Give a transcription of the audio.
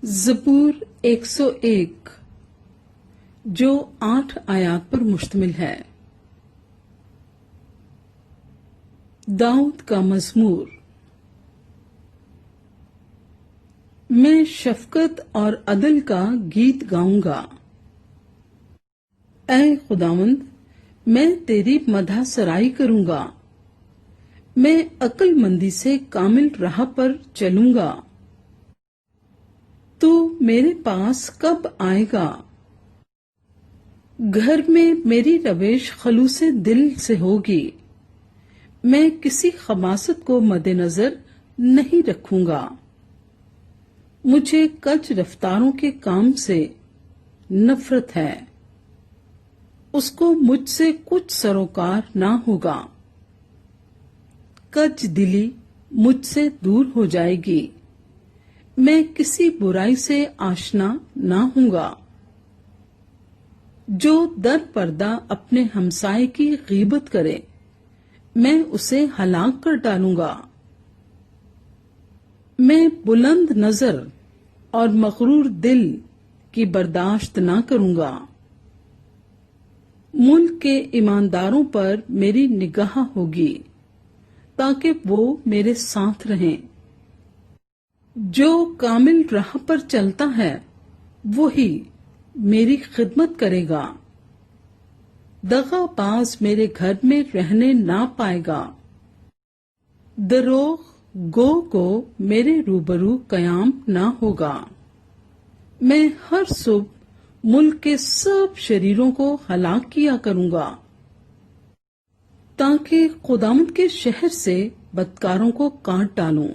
زبور 101 جو 8 آیات پر مشتمل ہے۔ داؤد کا مزمور۔ میں شفقت اور عدل کا گیت گاؤں گا۔ اے خداوند، میں تیری مدح سرائی کروں گا۔ میں عقل مندی سے کامل راہ پر چلوں گا۔ تو میرے پاس کب آئے گا؟ گھر میں میری روش خلوص دل سے ہوگی۔ میں کسی خباثت کو مد نظر نہیں رکھوں گا۔ مجھے کج رفتاروں کے کام سے نفرت ہے۔ اس کو مجھ سے کچھ سروکار نہ ہوگا۔ کج دلی مجھ سے دور ہو جائے گی۔ میں کسی برائی سے آشنا نہ ہوں گا۔ جو در پردہ اپنے ہمسائے کی غیبت کرے، میں اسے ہلاک کر ڈالوں گا۔ میں بلند نظر اور مغرور دل کی برداشت نہ کروں گا۔ ملک کے ایمانداروں پر میری نگاہ ہوگی تاکہ وہ میرے ساتھ رہیں۔ جو کامل راہ پر چلتا ہے وہی میری خدمت کرے گا۔ دغا باز میرے گھر میں رہنے نہ پائے گا۔ دروغ گو کو میرے روبرو قیام نہ ہوگا۔ میں ہر صبح ملک کے سب شریروں کو ہلاک کیا کروں گا تاکہ خداوند کے شہر سے بدکاروں کو کاٹ ڈالوں۔